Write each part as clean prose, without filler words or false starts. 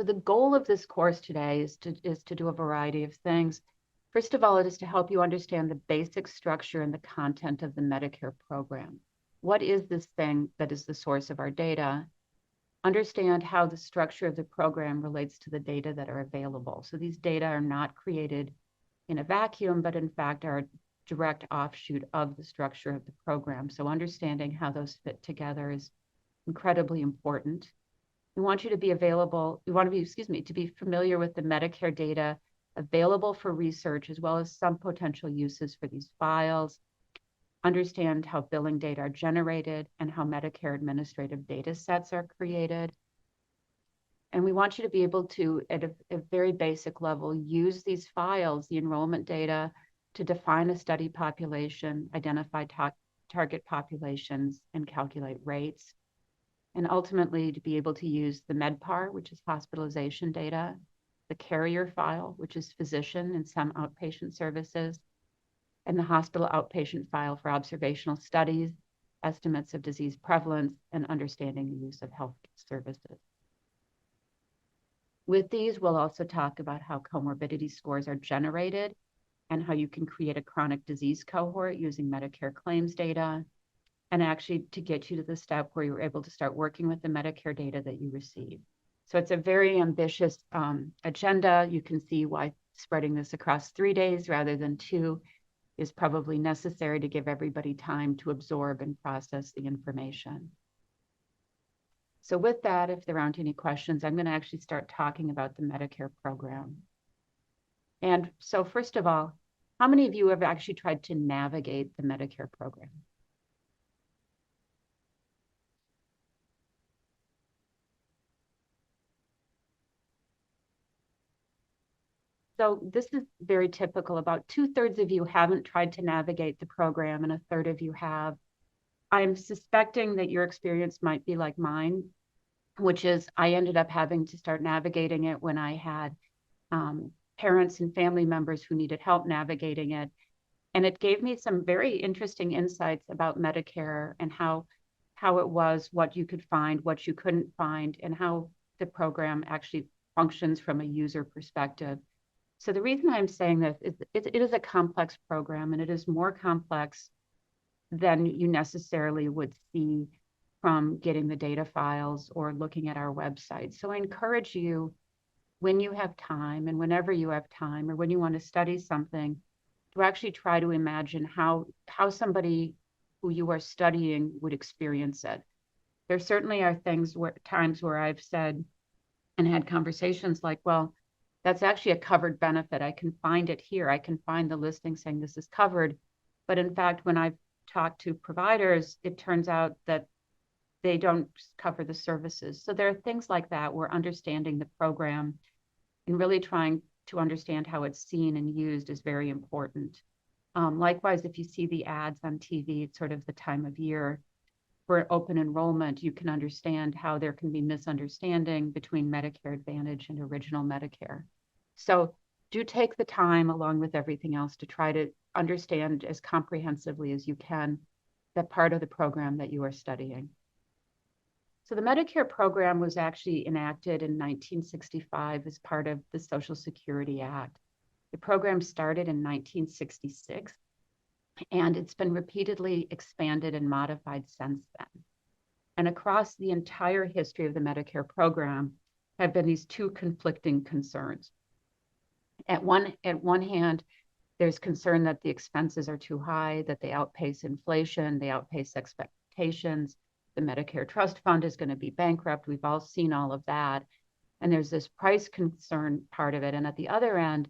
the goal of this course today is to do a variety of things. First of all, it is to help you understand the basic structure and the content of the Medicare program. What is this thing that is the source of our data? Understand how the structure of the program relates to the data that are available. So these data are not created in a vacuum, but in fact are a direct offshoot of the structure of the program. So understanding how those fit together is incredibly important. We want you to be to be familiar with the Medicare data available for research, as well as some potential uses for these files. Understand how billing data are generated and how Medicare administrative data sets are created. And we want you to be able to, at a very basic level, use these files, the enrollment data, to define a study population, identify target populations, and calculate rates. And ultimately, to be able to use the MedPAR, which is hospitalization data, the carrier file, which is physician and some outpatient services, and the hospital outpatient file for observational studies, estimates of disease prevalence, and understanding the use of health services. With these, we'll also talk about how comorbidity scores are generated and how you can create a chronic disease cohort using Medicare claims data, and actually to get you to the step where you're able to start working with the Medicare data that you receive. So it's a very ambitious agenda. You can see why spreading this across 3 days rather than 2 is probably necessary to give everybody time to absorb and process the information. So with that, if there aren't any questions, I'm going to actually start talking about the Medicare program. And so first of all, how many of you have actually tried to navigate the Medicare program? So this is very typical. About 2/3 of you haven't tried to navigate the program and 1/3 of you have. I'm suspecting that your experience might be like mine, which is I ended up having to start navigating it when I had parents and family members who needed help navigating it. And it gave me some very interesting insights about Medicare and how it was, what you could find, what you couldn't find, and how the program actually functions from a user perspective. So the reason I'm saying this is it is a complex program, and it is more complex than you necessarily would see from getting the data files or looking at our website. So I encourage you, when you have time and whenever you have time, or when you want to study something, to actually try to imagine how somebody who you are studying would experience it. There certainly are times where I've said and had conversations like, well, that's actually a covered benefit. I can find it here. I can find the listing saying this is covered. But in fact, when I've talked to providers, it turns out that they don't cover the services. So there are things like that where understanding the program and really trying to understand how it's seen and used is very important. Likewise, if you see the ads on TV, it's sort of the time of year for open enrollment, you can understand how there can be misunderstanding between Medicare Advantage and Original Medicare. So do take the time, along with everything else, to try to understand as comprehensively as you can that part of the program that you are studying. So the Medicare program was actually enacted in 1965 as part of the Social Security Act. The program started in 1966, and it's been repeatedly expanded and modified since then. And across the entire history of the Medicare program have been these two conflicting concerns. At one hand, there's concern that the expenses are too high, that they outpace inflation, they outpace expectations. The Medicare Trust Fund is going to be bankrupt. We've all seen all of that. And there's this price concern part of it. And at the other end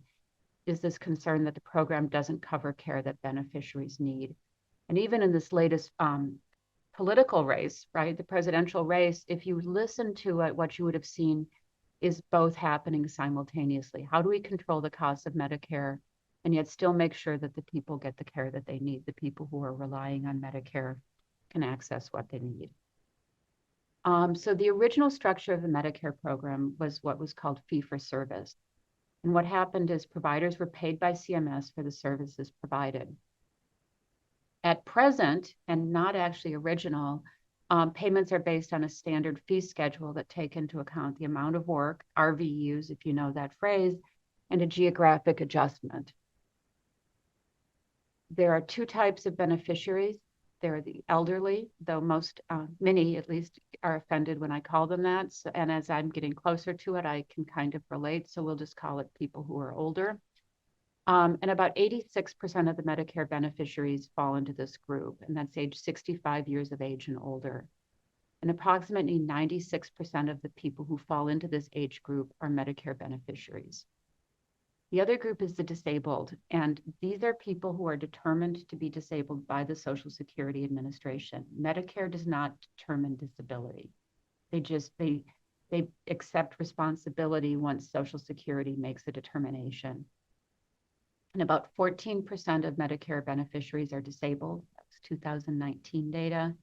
is this concern that the program doesn't cover care that beneficiaries need. And even in this latest political race, right, the presidential race, if you listen to it, what you would have seen is both happening simultaneously. How do we control the cost of Medicare and yet still make sure that the people get the care that they need? The people who are relying on Medicare can access what they need. So the original structure of the Medicare program was what was called fee-for-service. And what happened is providers were paid by CMS for the services provided. At present, and not actually original, Payments are based on a standard fee schedule that take into account the amount of work, RVUs, if you know that phrase, and a geographic adjustment. There are two types of beneficiaries. There are the elderly, though many at least, are offended when I call them that. So, and as I'm getting closer to it, I can kind of relate. So we'll just call it people who are older. And about 86% of the Medicare beneficiaries fall into this group, and that's age 65 years of age and older. And approximately 96% of the people who fall into this age group are Medicare beneficiaries. The other group is the disabled, and these are people who are determined to be disabled by the Social Security Administration. Medicare does not determine disability. They accept responsibility once Social Security makes a determination. And about 14% of Medicare beneficiaries are disabled. That's 2019 data.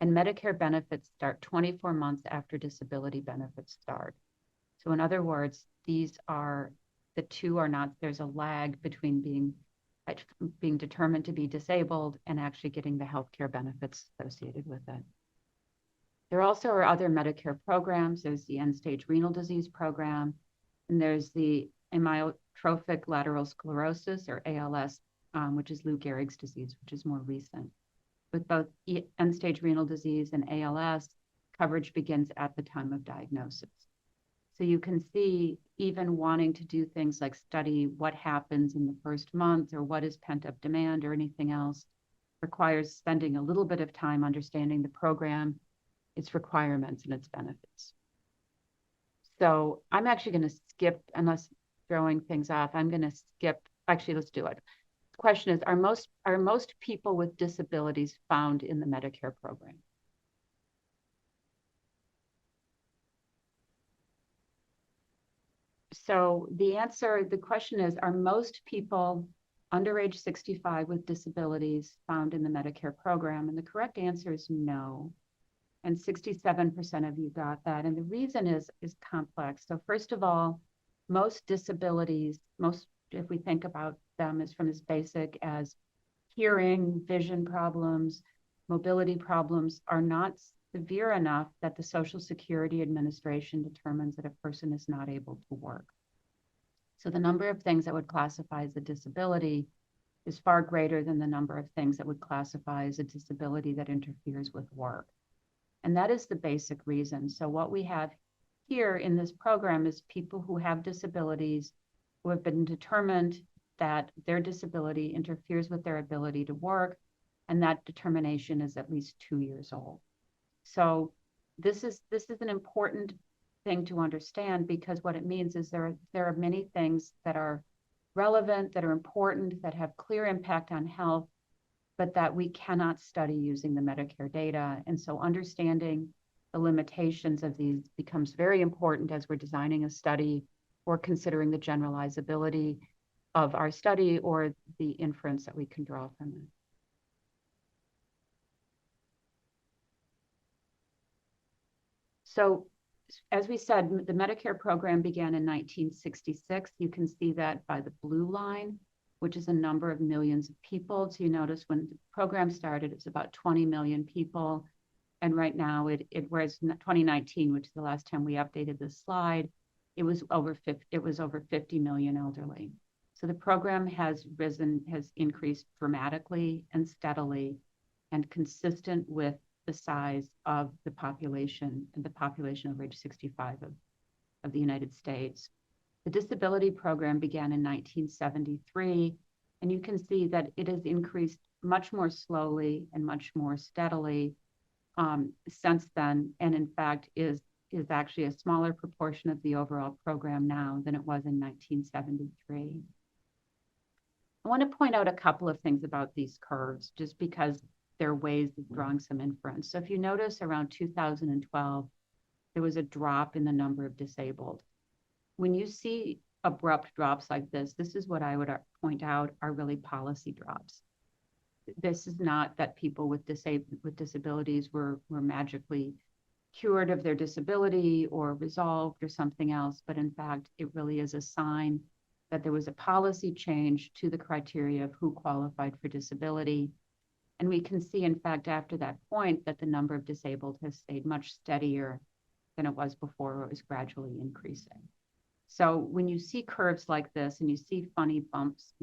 And Medicare benefits start 24 months after disability benefits start. So in other words, the two are not, there's a lag between being determined to be disabled and actually getting the healthcare benefits associated with it. There also are other Medicare programs. There's the end-stage renal disease program, and there's the amyotrophic lateral sclerosis, or ALS, which is Lou Gehrig's disease, which is more recent. With both end-stage renal disease and ALS, coverage begins at the time of diagnosis. So you can see, even wanting to do things like study what happens in the first month or what is pent-up demand or anything else requires spending a little bit of time understanding the program, its requirements, and its benefits. So I'm actually going to skip, unless throwing things off, I'm going to skip, actually, let's do it. The question is, are most people with disabilities found in the Medicare program? So the question is, are most people under age 65 with disabilities found in the Medicare program? And the correct answer is no. And 67% of you got that. And the reason is complex. So first of all, most disabilities, if we think about them as from as basic as hearing, vision problems, mobility problems, are not severe enough that the Social Security Administration determines that a person is not able to work. So the number of things that would classify as a disability is far greater than the number of things that would classify as a disability that interferes with work. And that is the basic reason. So what we have here in this program is people who have disabilities who have been determined that their disability interferes with their ability to work, and that determination is at least 2 years old. So this is an important thing to understand, because what it means is there are many things that are relevant, that are important, that have clear impact on health, but that we cannot study using the Medicare data. And so understanding the limitations of these becomes very important as we're designing a study or considering the generalizability of our study or the inference that we can draw from it. So as we said, the Medicare program began in 1966. You can see that by the blue line, which is a number of millions of people. So you notice when the program started, it was about 20 million people. And right now, whereas 2019, which is the last time we updated this slide, it was over 50 million elderly. So the program has increased dramatically and steadily and consistent with the size of the population and the population over age 65 of the United States. The disability program began in 1973, and you can see that it has increased much more slowly and much more steadily since then, and in fact is actually a smaller proportion of the overall program now than it was in 1973. I want to point out a couple of things about these curves, just because there are ways of drawing some inference. So if you notice, around 2012, there was a drop in the number of disabled. When you see abrupt drops like this is what I would point out are really policy drops. This is not that people with disabilities were magically cured of their disability or resolved or something else, but in fact, it really is a sign that there was a policy change to the criteria of who qualified for disability. And we can see, in fact, after that point, that the number of disabled has stayed much steadier than it was before, where it was gradually increasing. So when you see curves like this and you see funny bumps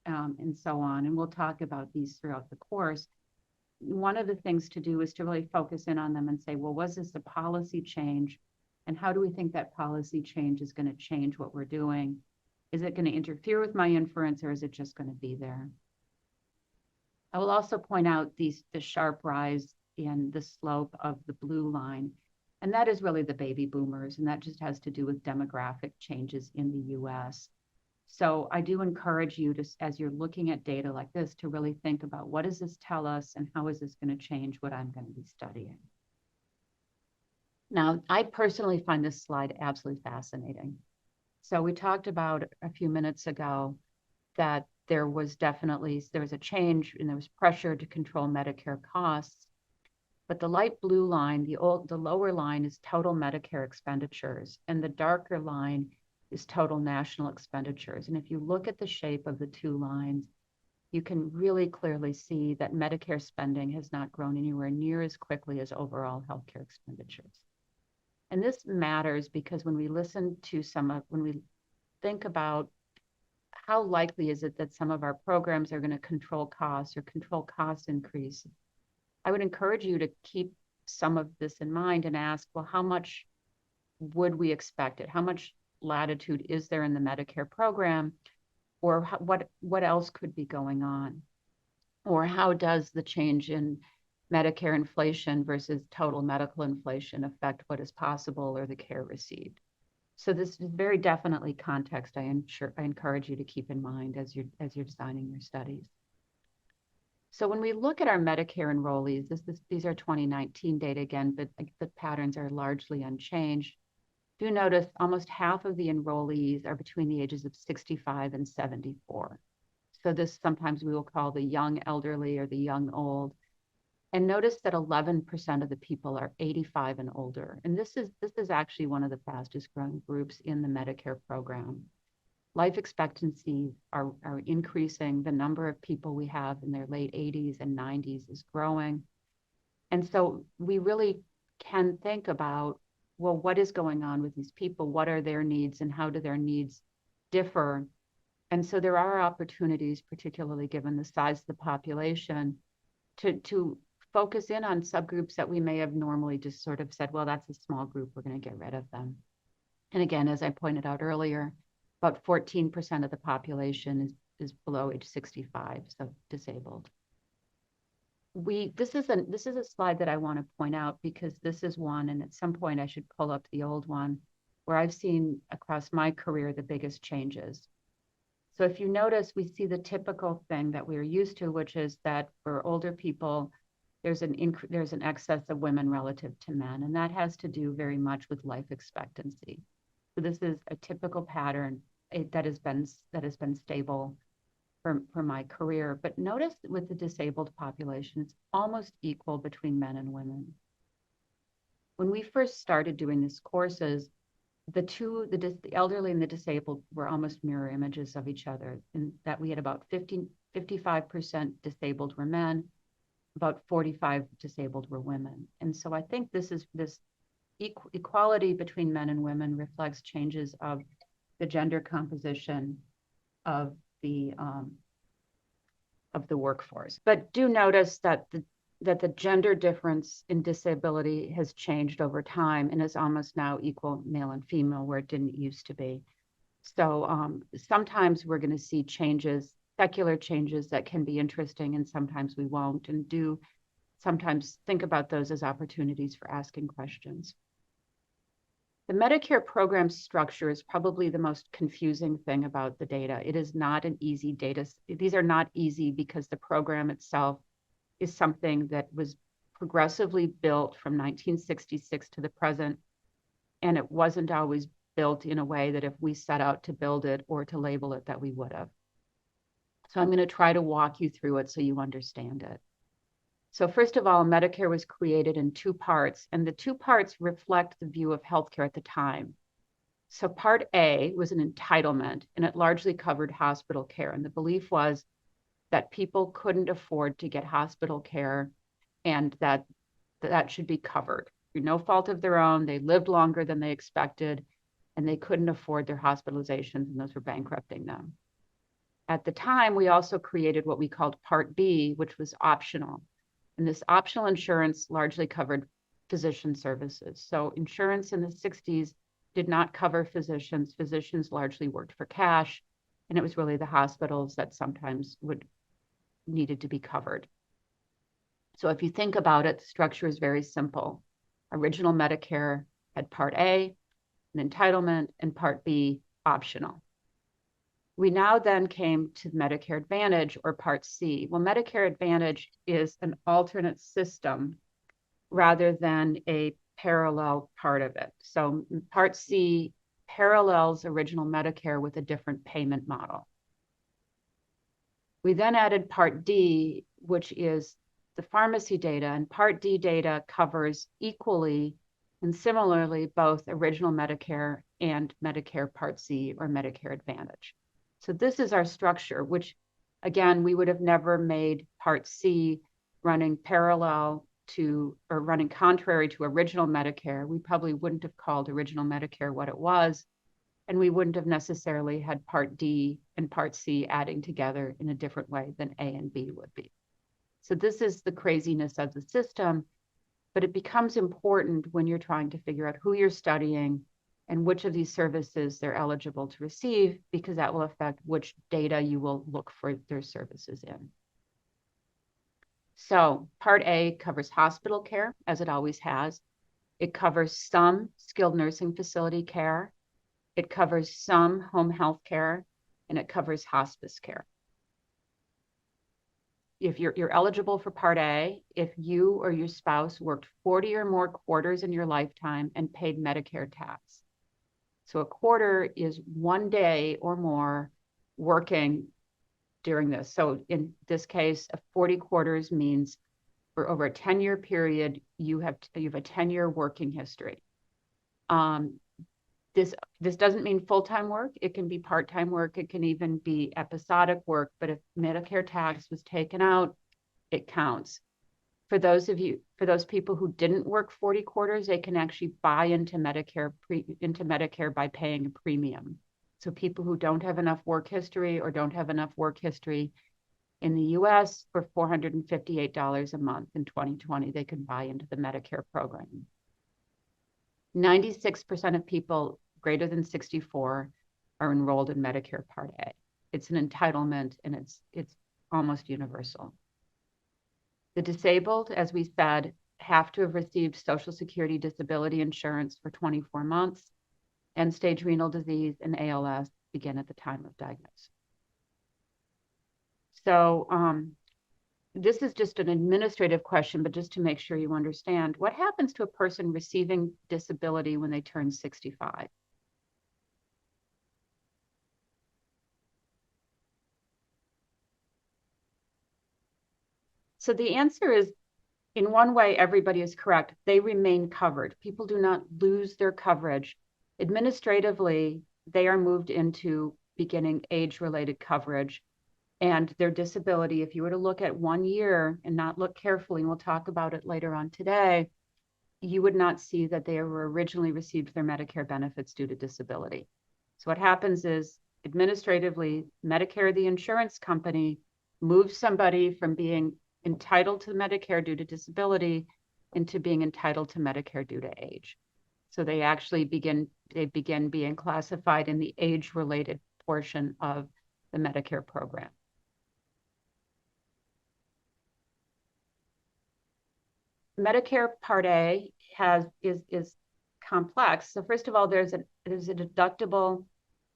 and so on, and we'll talk about these throughout the course, one of the things to do is to really focus in on them and say, well, was this a policy change? And how do we think that policy change is going to change what we're doing? Is it going to interfere with my inference, or is it just going to be there? I will also point out the sharp rise in the slope of the blue line. And that is really the baby boomers. And that just has to do with demographic changes in the US. So I do encourage you to, as you're looking at data like this, to really think about what does this tell us and how is this going to change what I'm going to be studying. Now, I personally find this slide absolutely fascinating. So we talked about a few minutes ago that there was a change and there was pressure to control Medicare costs. But the light blue line, the lower line is total Medicare expenditures, and the darker line is total national expenditures. And if you look at the shape of the two lines, you can really clearly see that Medicare spending has not grown anywhere near as quickly as overall healthcare expenditures. And this matters because when we think about how likely is it that some of our programs are going to control costs or control cost increase, I would encourage you to keep some of this in mind and ask, well, how much would we expect it? How much latitude is there in the Medicare program? Or what else could be going on? Or how does the change in Medicare inflation versus total medical inflation affect what is possible or the care received? So this is very definitely context I encourage you to keep in mind as you're designing your studies. So when we look at our Medicare enrollees, these are 2019 data again, but the patterns are largely unchanged. Do notice almost half of the enrollees are between the ages of 65 and 74. So this sometimes we will call the young elderly or the young old. And notice that 11% of the people are 85 and older. And this is actually one of the fastest growing groups in the Medicare program. Life expectancies are increasing. The number of people we have in their late 80s and 90s is growing. And so we really can think about, well, what is going on with these people? What are their needs and how do their needs differ? And so there are opportunities, particularly given the size of the population, to focus in on subgroups that we may have normally just sort of said, well, that's a small group, we're going to get rid of them. And again, as I pointed out earlier, about 14% of the population is below age 65, so disabled. This is a slide that I want to point out because this is one, and at some point I should pull up the old one, where I've seen across my career the biggest changes. So if you notice, we see the typical thing that we're used to, which is that for older people, there's an excess of women relative to men, and that has to do very much with life expectancy. So this is a typical pattern that has been stable for my career. But notice that with the disabled population, it's almost equal between men and women. When we first started doing these courses, the elderly and the disabled were almost mirror images of each other, in that we had about 55% disabled were men, about 45 disabled were women. And so I think this equality between men and women reflects changes of the gender composition of the workforce. But do notice that the gender difference in disability has changed over time and is almost now equal male and female, where it didn't used to be. So sometimes we're going to see changes, secular changes that can be interesting, and sometimes we won't, and do sometimes think about those as opportunities for asking questions. The Medicare program structure is probably the most confusing thing about the data. It is not an easy data. These are not easy because the program itself is something that was progressively built from 1966 to the present, and it wasn't always built in a way that if we set out to build it or to label it that we would have. So I'm going to try to walk you through it so you understand it. So first of all, Medicare was created in two parts, and the two parts reflect the view of healthcare at the time. So Part A was an entitlement, and it largely covered hospital care. And the belief was that people couldn't afford to get hospital care and that should be covered. Through no fault of their own, they lived longer than they expected and they couldn't afford their hospitalizations and those were bankrupting them. At the time, we also created what we called Part B, which was optional. And this optional insurance largely covered physician services. So insurance in the 60s did not cover physicians. Physicians largely worked for cash, and it was really the hospitals that sometimes needed to be covered. So if you think about it, the structure is very simple. Original Medicare had Part A, an entitlement, and Part B, optional. We now then came to Medicare Advantage or Part C. Well, Medicare Advantage is an alternate system rather than a parallel part of it. So Part C parallels original Medicare with a different payment model. We then added Part D, which is the pharmacy data, and Part D data covers equally and similarly both original Medicare and Medicare Part C or Medicare Advantage. So this is our structure, which again, we would have never made Part C running parallel to or running contrary to original Medicare. We probably wouldn't have called original Medicare what it was, and we wouldn't have necessarily had Part D and Part C adding together in a different way than A and B would be. So this is the craziness of the system, but it becomes important when you're trying to figure out who you're studying and which of these services they're eligible to receive, because that will affect which data you will look for their services in. So Part A covers hospital care, as it always has. It covers some skilled nursing facility care. It covers some home health care, and it covers hospice care. If you're eligible for Part A, if you or your spouse worked 40 or more quarters in your lifetime and paid Medicare tax. So a quarter is 1 day or more working during this. So in this case, 40 quarters means for over a 10-year period, you have a 10-year working history. This doesn't mean full-time work. It can be part-time work. It can even be episodic work. But if Medicare tax was taken out, it counts. For those people who didn't work 40 quarters, they can actually buy into Medicare by paying a premium. So people who don't have enough work history or don't have enough work history in the US for $458 a month in 2020, they can buy into the Medicare program. 96% of people greater than 64 are enrolled in Medicare Part A. It's an entitlement and it's almost universal. The disabled, as we said, have to have received Social Security disability insurance for 24 months. End-stage renal disease and ALS begin at the time of diagnosis. So this is just an administrative question, but just to make sure you understand, what happens to a person receiving disability when they turn 65? So the answer is, in one way, everybody is correct. They remain covered. People do not lose their coverage. Administratively, they are moved into beginning age-related coverage. And their disability, if you were to look at 1 year and not look carefully, and we'll talk about it later on today, you would not see that they were originally received their Medicare benefits due to disability. So what happens is, administratively, Medicare, the insurance company, moves somebody from being entitled to Medicare due to disability into being entitled to Medicare due to age. So they actually begin being classified in the age-related portion of the Medicare program. Medicare Part A is complex. So first of all, there's a deductible,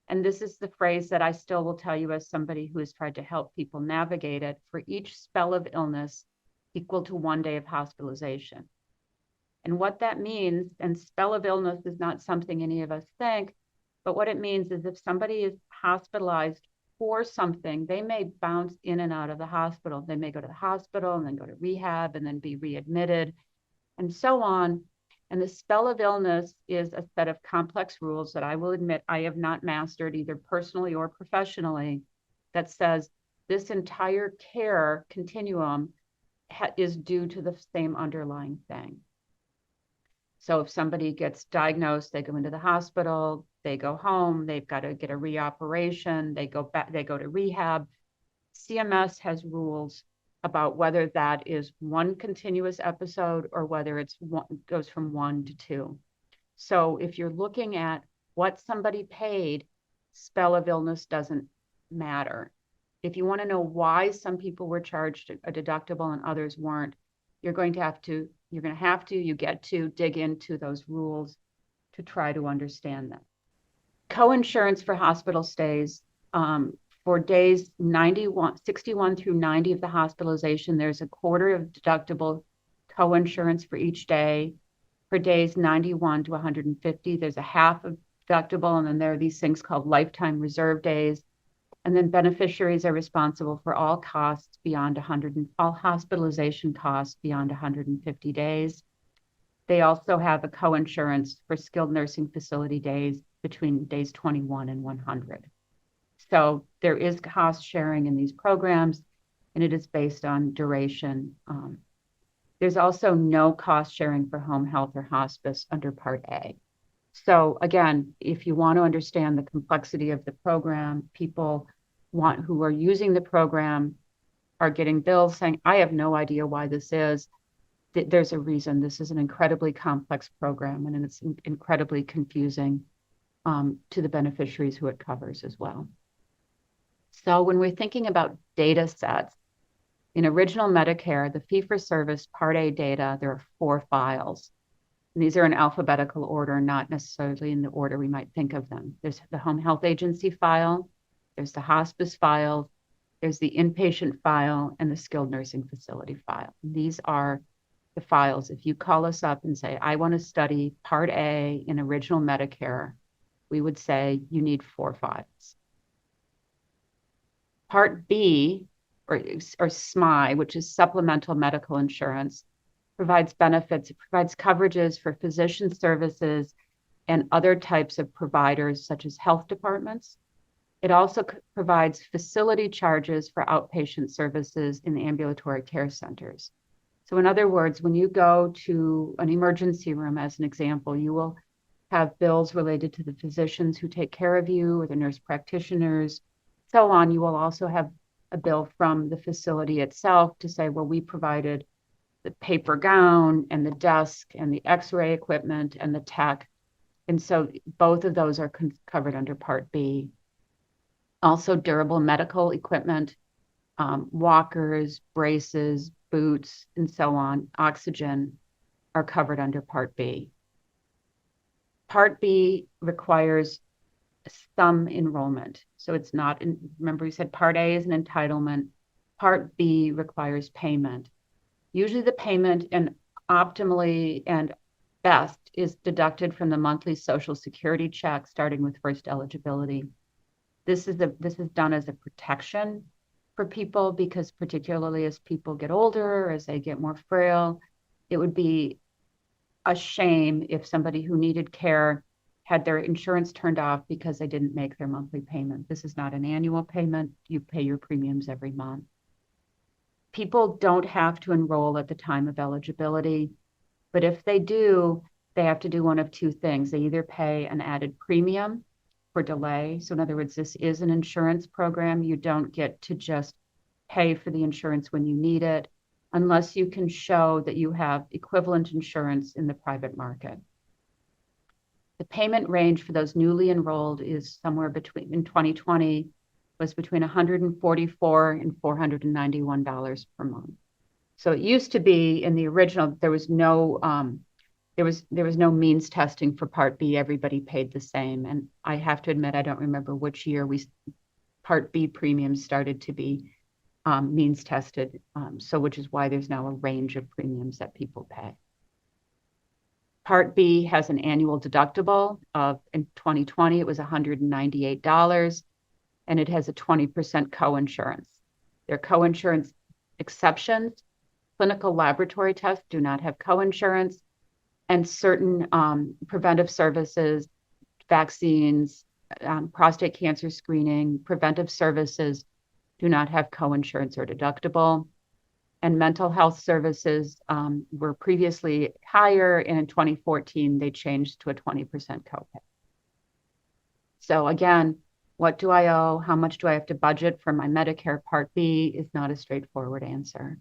and this is the phrase that I still will tell you as somebody who has tried to help people navigate it, for each spell of illness equal to 1 day of hospitalization. And what that means, and spell of illness is not something any of us think, but what it means is if somebody is hospitalized for something, they may bounce in and out of the hospital. They may go to the hospital and then go to rehab and then be readmitted and so on. And the spell of illness is a set of complex rules that I will admit I have not mastered either personally or professionally, that says This entire care continuum is due to the same underlying thing. So if somebody gets diagnosed, they go into the hospital, they go home, they've got to get a reoperation, they go back, they go to rehab. CMS has rules about whether that is one continuous episode or whether it's one, goes from 1 to 2. So if you're looking at what somebody paid, spell of illness doesn't matter. If you want to know why some people were charged a deductible and others weren't, you get to dig into those rules to try to understand them. Coinsurance for hospital stays, for days 61 through 90 of the hospitalization, there's a quarter of deductible coinsurance for each day. For days 91 to 150, there's a half of deductible, and then there are these things called lifetime reserve days. And then beneficiaries are responsible for all costs beyond all hospitalization costs beyond 150 days. They also have a coinsurance for skilled nursing facility days between days 21 and 100. So there is cost sharing in these programs, and it is based on duration. There's also no cost sharing for home health or hospice under Part A. So again, if you want to understand the complexity of the program, people who are using the program are getting bills saying, I have no idea why this is. There's a reason. This is an incredibly complex program, and it's incredibly confusing to the beneficiaries who it covers as well. So when we're thinking about data sets, in original Medicare, the fee-for-service Part A data, there are 4 files. And these are in alphabetical order, not necessarily in the order we might think of them. There's the home health agency file, there's the hospice file, there's the inpatient file, and the skilled nursing facility file. And these are the files. If you call us up and say, I want to study Part A in original Medicare, we would say you need 4 files. Part B, or SMI, which is supplemental medical insurance, provides benefits. It provides coverages for physician services and other types of providers, such as health departments. It also provides facility charges for outpatient services in the ambulatory care centers. So in other words, when you go to an emergency room, as an example, you will have bills related to the physicians who take care of you or the nurse practitioners, so on. You will also have a bill from the facility itself to say, well, we provided the paper gown and the desk and the x-ray equipment and the tech. And so both of those are covered under Part B. Also durable medical equipment, walkers, braces, boots, and so on, oxygen, are covered under Part B. Part B requires some enrollment. So it's not, remember we said Part A is an entitlement. Part B requires payment. Usually the payment, and optimally and best, is deducted from the monthly Social Security check, starting with first eligibility. This is done as a protection for people, because particularly as people get older, as they get more frail, it would be a shame if somebody who needed care had their insurance turned off because they didn't make their monthly payment. This is not an annual payment. You pay your premiums every month. People don't have to enroll at the time of eligibility, but if they do, they have to do one of 2 things. They either pay an added premium for delay. So in other words, this is an insurance program. You don't get to just pay for the insurance when you need it, unless you can show that you have equivalent insurance in the private market. The payment range for those newly enrolled is somewhere between, in 2020, was between $144 and $491 per month. So it used to be in the original, there was no means testing for Part B. Everybody paid the same. And I have to admit, I don't remember which year Part B premiums started to be means tested. So which is why there's now a range of premiums that people pay. Part B has an annual deductible of, in 2020, it was $198, and it has a 20% coinsurance. There are coinsurance exceptions. Clinical laboratory tests do not have coinsurance, and certain preventive services, vaccines, prostate cancer screening, preventive services do not have coinsurance or deductible. And mental health services were previously higher, and in 2014, they changed to a 20% copay. So again, what do I owe? How much do I have to budget for my Medicare Part B is not a straightforward answer.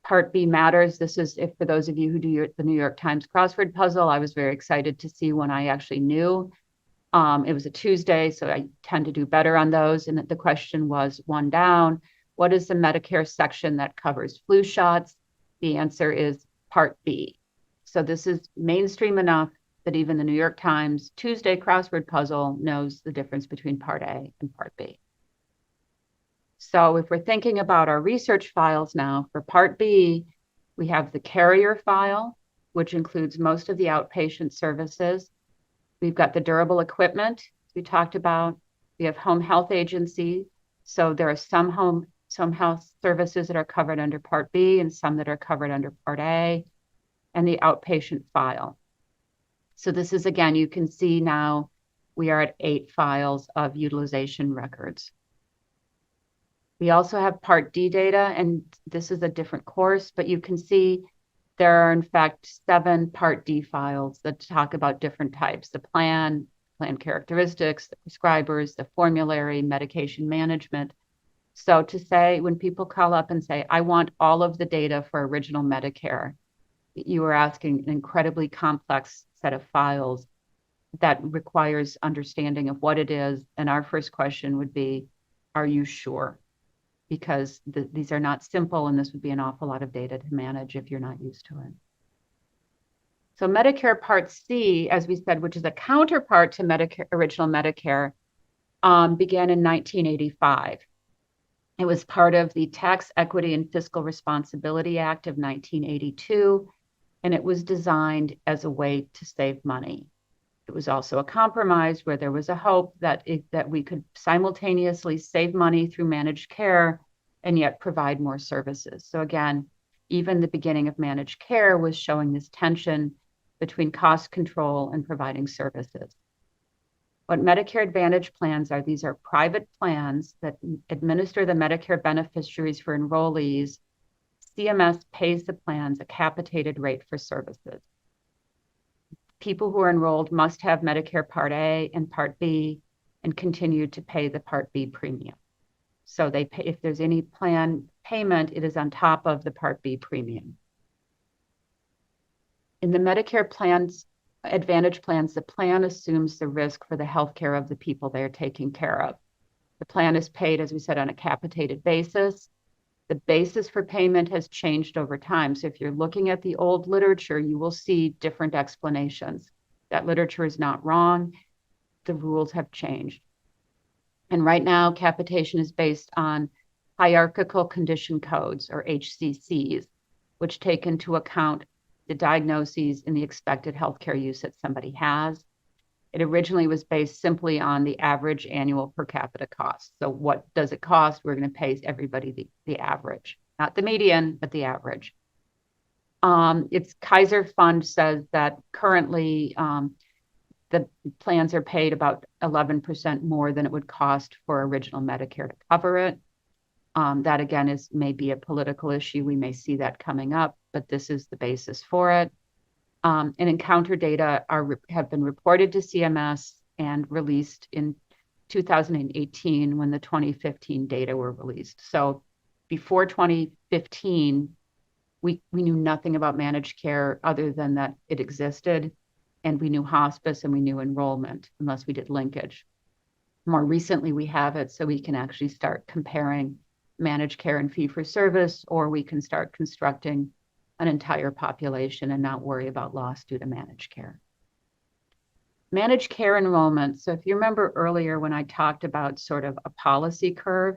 Part B matters. This is, if for those of you who do the New York Times crossword puzzle, I was very excited to see when I actually knew. It was a Tuesday, so I tend to do better on those. And the question was one down. What is the Medicare section that covers flu shots? The answer is Part B. So this is mainstream enough that even the New York Times Tuesday crossword puzzle knows the difference between Part A and Part B. So if we're thinking about our research files now, for Part B, we have the carrier file, which includes most of the outpatient services. We've got the durable equipment we talked about. We have home health agencies. So there are some health services that are covered under Part B and some that are covered under Part A, and the outpatient file. So this is, again, you can see now we are at 8 files of utilization records. We also have Part D data, and this is a different course, but you can see there are, in fact, 7 Part D files that talk about different types: the plan characteristics, the prescribers, the formulary, medication management. So to say, when people call up and say, I want all of the data for original Medicare, you are asking an incredibly complex set of files that requires understanding of what it is. And our first question would be, are you sure? Because these are not simple, and this would be an awful lot of data to manage if you're not used to it. So Medicare Part C, as we said, which is a counterpart to Medicare, original Medicare, began in 1985. It was part of the Tax Equity and Fiscal Responsibility Act of 1982, and it was designed as a way to save money. It was also a compromise where there was a hope that we could simultaneously save money through managed care and yet provide more services. So again, even the beginning of managed care was showing this tension between cost control and providing services. What Medicare Advantage plans are, these are private plans that administer the Medicare beneficiaries for enrollees. CMS pays the plans a capitated rate for services. People who are enrolled must have Medicare Part A and Part B and continue to pay the Part B premium. So they pay, if there's any plan payment, it is on top of the Part B premium. In the Medicare plans, Advantage plans, the plan assumes the risk for the healthcare of the people they're taking care of. The plan is paid, as we said, on a capitated basis. The basis for payment has changed over time. So if you're looking at the old literature, you will see different explanations. That literature is not wrong. The rules have changed. And right now, capitation is based on hierarchical condition codes, or HCCs, which take into account the diagnoses and the expected healthcare use that somebody has. It originally was based simply on the average annual per capita cost. So what does it cost? We're going to pay everybody the average, not the median, but the average. Its Kaiser Fund says that currently the plans are paid about 11% more than it would cost for original Medicare to cover it. That again is maybe a political issue. We may see that coming up, but this is the basis for it. And encounter data have been reported to CMS and released in 2018 when the 2015 data were released. So before 2015, we knew nothing about managed care other than that it existed, and we knew hospice and we knew enrollment, unless we did linkage. More recently, we have it, so we can actually start comparing managed care and fee-for-service, or we can start constructing an entire population and not worry about loss due to managed care. Managed care enrollment. So if you remember earlier when I talked about sort of a policy curve,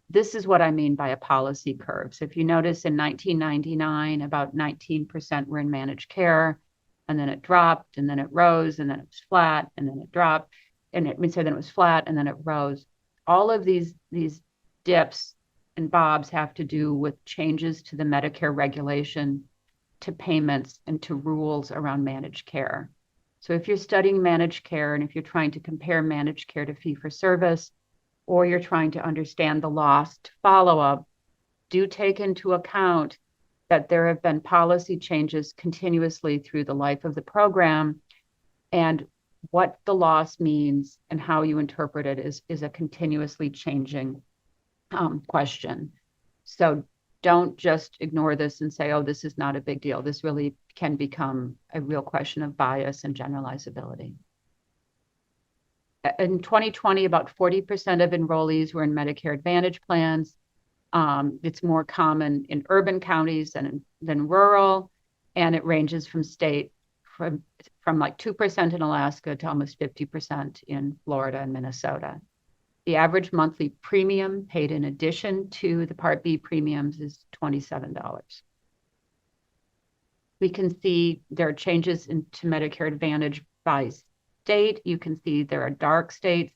this is what I mean by a policy curve. So if you notice in 1999, about 19% were in managed care, and then it dropped, and then it rose, and then it was flat, and then it dropped, and then it was flat, and then it rose. All of these dips and bobs have to do with changes to the Medicare regulation, to payments, and to rules around managed care. So if you're studying managed care and if you're trying to compare managed care to fee-for-service, or you're trying to understand the lost follow-up, do take into account that there have been policy changes continuously through the life of the program, and what the loss means and how you interpret it is a continuously changing question. So don't just ignore this and say, oh, this is not a big deal. This really can become a real question of bias and generalizability. In 2020, about 40% of enrollees were in Medicare Advantage plans. It's more common in urban counties than rural, and it ranges from state from like 2% in Alaska to almost 50% in Florida and Minnesota. The average monthly premium paid in addition to the Part B premiums is $27. We can see there are changes into Medicare Advantage by state. You can see there are dark states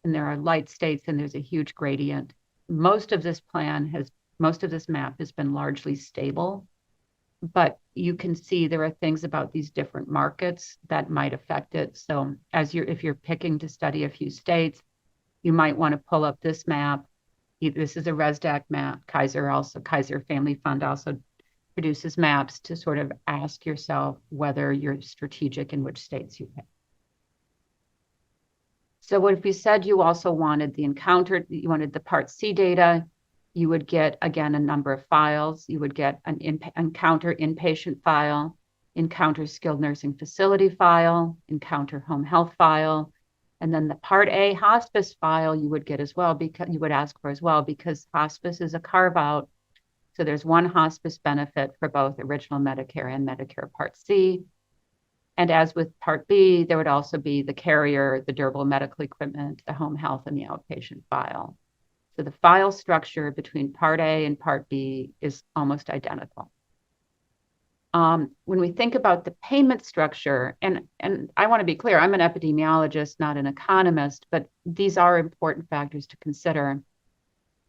and there are light states, and there's a huge gradient. Most of this map has been largely stable, but you can see there are things about these different markets that might affect it. So if you're picking to study a few states, you might want to pull up this map. This is a ResDAC map. Kaiser Family Fund also produces maps to sort of ask yourself whether you're strategic in which states you pick. So what if we said you also wanted you wanted the Part C data, you would get, again, a number of files. You would get an Encounter inpatient file, Encounter skilled nursing facility file, Encounter home health file, and then the Part A hospice file you would get as well, because you would ask for as well, because hospice is a carve out. So there's one hospice benefit for both original Medicare and Medicare Part C. And as with Part B, there would also be the carrier, the durable medical equipment, the home health, and the outpatient file. So the file structure between Part A and Part B is almost identical. When we think about the payment structure, and I want to be clear, I'm an epidemiologist, not an economist, but these are important factors to consider.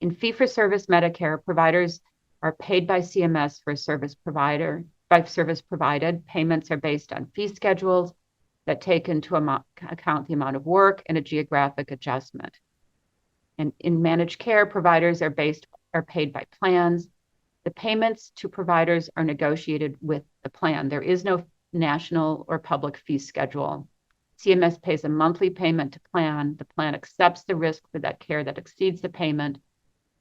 In fee-for-service Medicare, providers are paid by CMS for service provided. Payments are based on fee schedules that take into account the amount of work and a geographic adjustment. And in managed care, providers are paid by plans. The payments to providers are negotiated with the plan. There is no national or public fee schedule. CMS pays a monthly payment to plan. The plan accepts the risk for that care that exceeds the payment.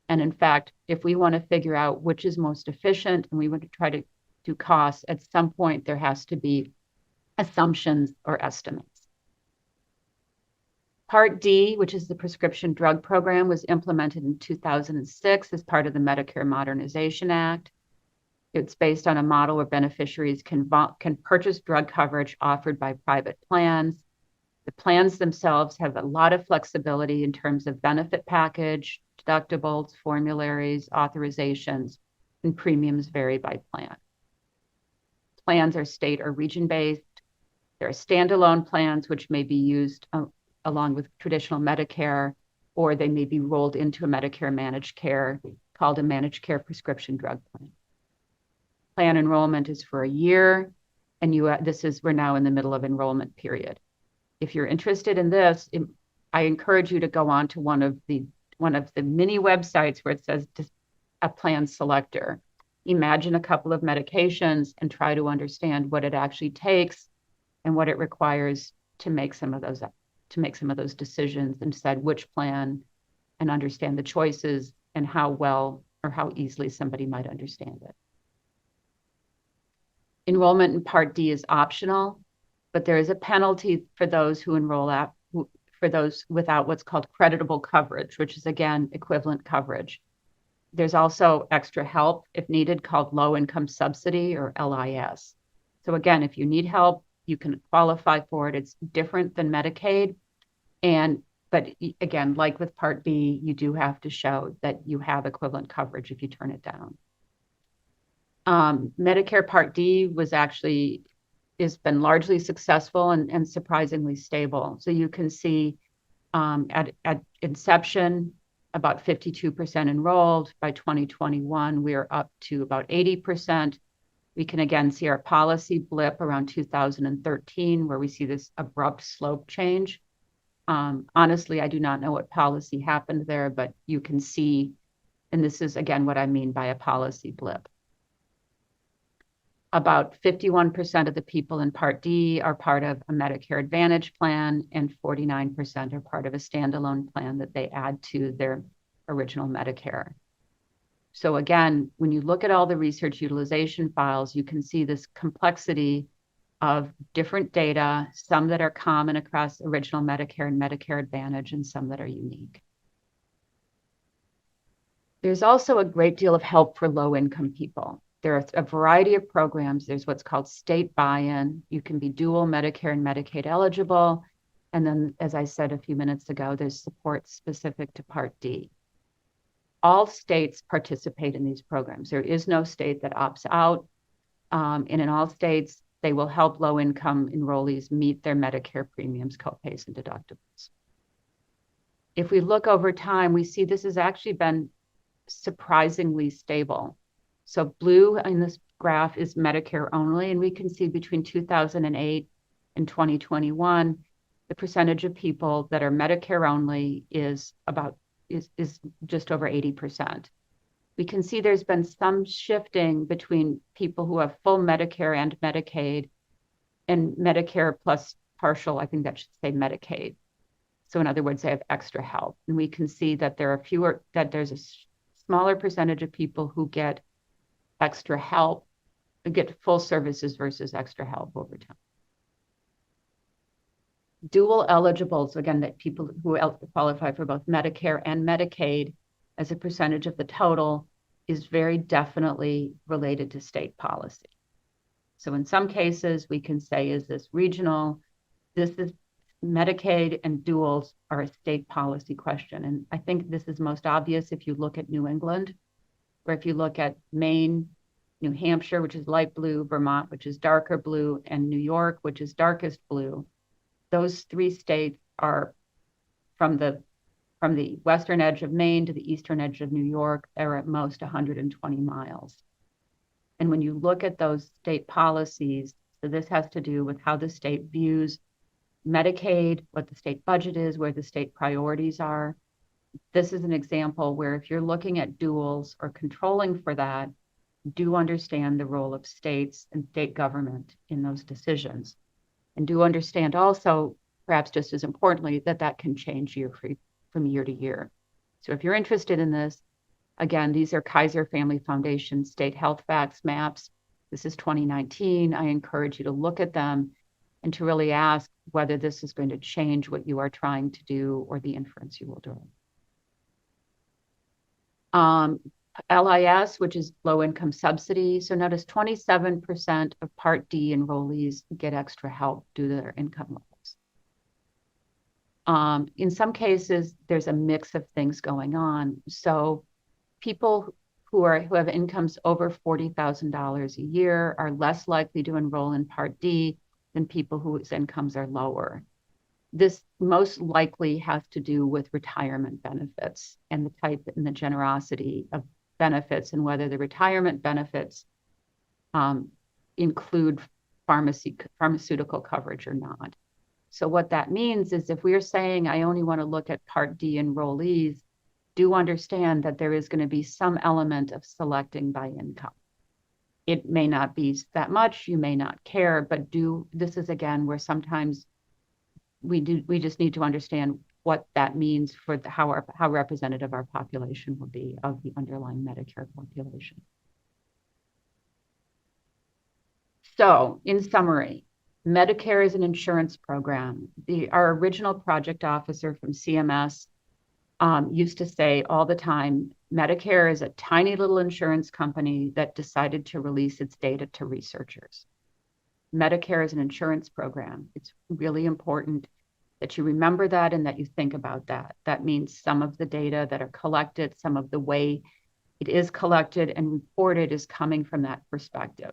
And in fact, if we want to figure out which is most efficient and we want to try to do costs, at some point there has to be assumptions or estimates. Part D, which is the prescription drug program, was implemented in 2006 as part of the Medicare Modernization Act. It's based on a model where beneficiaries can purchase drug coverage offered by private plans. The plans themselves have a lot of flexibility in terms of benefit package, deductibles, formularies, authorizations, and premiums vary by plan. Plans are state or region-based. There are standalone plans which may be used along with traditional Medicare, or they may be rolled into a Medicare managed care called a managed care prescription drug plan. Plan enrollment is for a year, and we're now in the middle of enrollment period. If you're interested in this, I encourage you to go on to one of the mini websites where it says a plan selector. Imagine a couple of medications and try to understand what it actually takes and what it requires to make some of those decisions and decide which plan, and understand the choices and how well or how easily somebody might understand it. Enrollment in Part D is optional, but there is a penalty for those who enroll for those without what's called creditable coverage, which is, again, equivalent coverage. There's also extra help if needed called low-income subsidy, or LIS. So again, if you need help, you can qualify for it. It's different than Medicaid. But again, like with Part B, you do have to show that you have equivalent coverage if you turn it down. Medicare Part D has been largely successful and surprisingly stable. So you can see at inception, about 52% enrolled. By 2021, we are up to about 80%. We can again see our policy blip around 2013, where we see this abrupt slope change. Honestly, I do not know what policy happened there, but you can see, and this is again what I mean by a policy blip. About 51% of the people in Part D are part of a Medicare Advantage plan, and 49% are part of a standalone plan that they add to their original Medicare. So again, when you look at all the research utilization files, you can see this complexity of different data, some that are common across original Medicare and Medicare Advantage, and some that are unique. There's also a great deal of help for low-income people. There are a variety of programs. There's what's called state buy-in. You can be dual Medicare and Medicaid eligible. And then, as I said a few minutes ago, there's support specific to Part D. All states participate in these programs. There is no state that opts out. And in all states, they will help low-income enrollees meet their Medicare premiums, copays, and deductibles. If we look over time, we see this has actually been surprisingly stable. So blue in this graph is Medicare only, and we can see between 2008 and 2021, the percentage of people that are Medicare only is just over 80%. We can see there's been some shifting between people who have full Medicare and Medicaid, and Medicare plus partial, I think that should say Medicaid. So in other words, they have extra help. And we can see that there's a smaller percentage of people who get extra help, get full services versus extra help over time. Dual eligibles, again, that people who qualify for both Medicare and Medicaid as a percentage of the total is very definitely related to state policy. So in some cases, we can say, is this regional? This is Medicaid, and duals are a state policy question. And I think this is most obvious if you look at New England, or if you look at Maine, New Hampshire, which is light blue, Vermont, which is darker blue, and New York, which is darkest blue. Those three states are from the western edge of Maine to the eastern edge of New York, they're at most 120 miles. And when you look at those state policies, so this has to do with how the state views Medicaid, what the state budget is, where the state priorities are. This is an example where if you're looking at duals or controlling for that, do understand the role of states and state government in those decisions. And do understand also, perhaps just as importantly, that can change from year to year. So if you're interested in this, again, these are Kaiser Family Foundation state health facts maps. This is 2019. I encourage you to look at them and to really ask whether this is going to change what you are trying to do or the inference you will draw. LIS, which is low income subsidy. So notice 27% of Part D enrollees get extra help due to their income levels. In some cases, there's a mix of things going on. So people who have incomes over $40,000 a year are less likely to enroll in Part D than people whose incomes are lower. This most likely has to do with retirement benefits and the type and the generosity of benefits, and whether the retirement benefits include pharmaceutical coverage or not. So what that means is if we're saying I only want to look at Part D enrollees, do understand that there is going to be some element of selecting by income. It may not be that much, you may not care, but this is again where sometimes we just need to understand what that means for how representative our population will be of the underlying Medicare population. So in summary, Medicare is an insurance program. Our original project officer from CMS used to say all the time, Medicare is a tiny little insurance company that decided to release its data to researchers. Medicare is an insurance program. It's really important that you remember that and that you think about that. That means some of the data that are collected, some of the way it is collected and reported is coming from that perspective.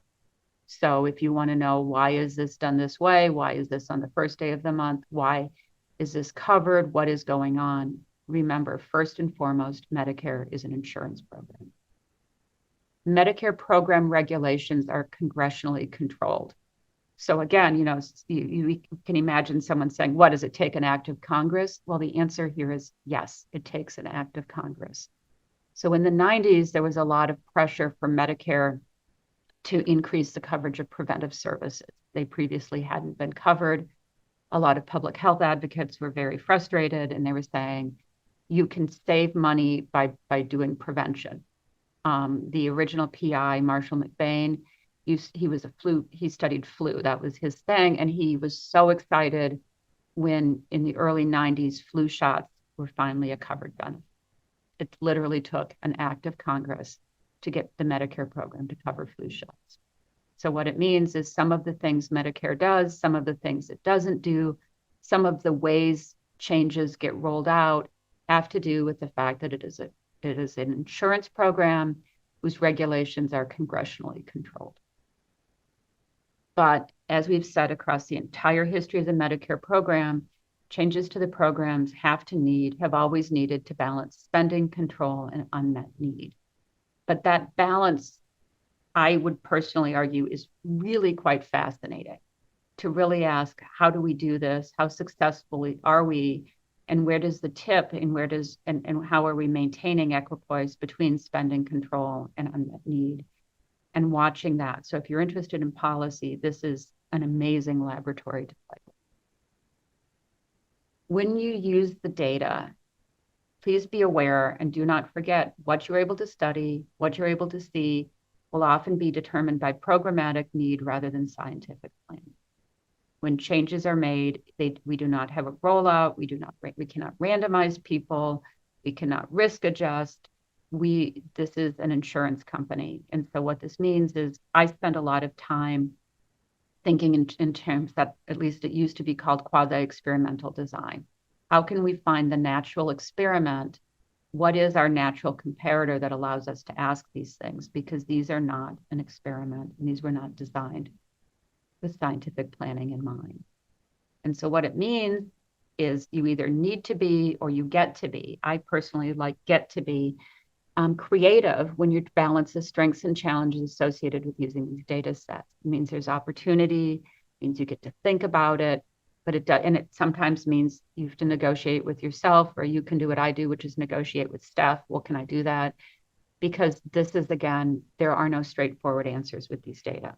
So if you want to know why is this done this way, why is this on the first day of the month, why is this covered, what is going on, remember, first and foremost, Medicare is an insurance program. Medicare program regulations are congressionally controlled. So again, you can imagine someone saying, what, does it take an act of Congress? Well, the answer here is yes, it takes an act of Congress. So in the 90s, there was a lot of pressure for Medicare to increase the coverage of preventive services. They previously hadn't been covered. A lot of public health advocates were very frustrated, and they were saying, you can save money by doing prevention. The original PI, Marshall McBain, he studied flu. That was his thing. And he was so excited when in the early 90s, flu shots were finally a covered benefit. It literally took an act of Congress to get the Medicare program to cover flu shots. So what it means is some of the things Medicare does, some of the things it doesn't do, some of the ways changes get rolled out have to do with the fact that it is an insurance program whose regulations are congressionally controlled. But as we've said across the entire history of the Medicare program, changes to the programs have always needed to balance spending control and unmet need. But that balance, I would personally argue, is really quite fascinating to really ask, how do we do this? How successfully are we? And where does the tip and how are we maintaining equipoise between spending control and unmet need? And watching that. So if you're interested in policy, this is an amazing laboratory to play with. When you use the data, please be aware and do not forget what you're able to study, what you're able to see will often be determined by programmatic need rather than scientific planning. When changes are made, we do not have a rollout, we cannot randomize people, we cannot risk adjust. This is an insurance company. And so what this means is I spend a lot of time thinking in terms that at least it used to be called quasi-experimental design. How can we find the natural experiment? What is our natural comparator that allows us to ask these things? Because these are not an experiment, and these were not designed with scientific planning in mind. And so what it means is you either need to be or you get to be. I personally like get to be creative when you balance the strengths and challenges associated with using these data sets. It means there's opportunity, it means you get to think about it, but it sometimes means you have to negotiate with yourself, or you can do what I do, which is negotiate with staff. Well, can I do that? Because this is, again, there are no straightforward answers with these data.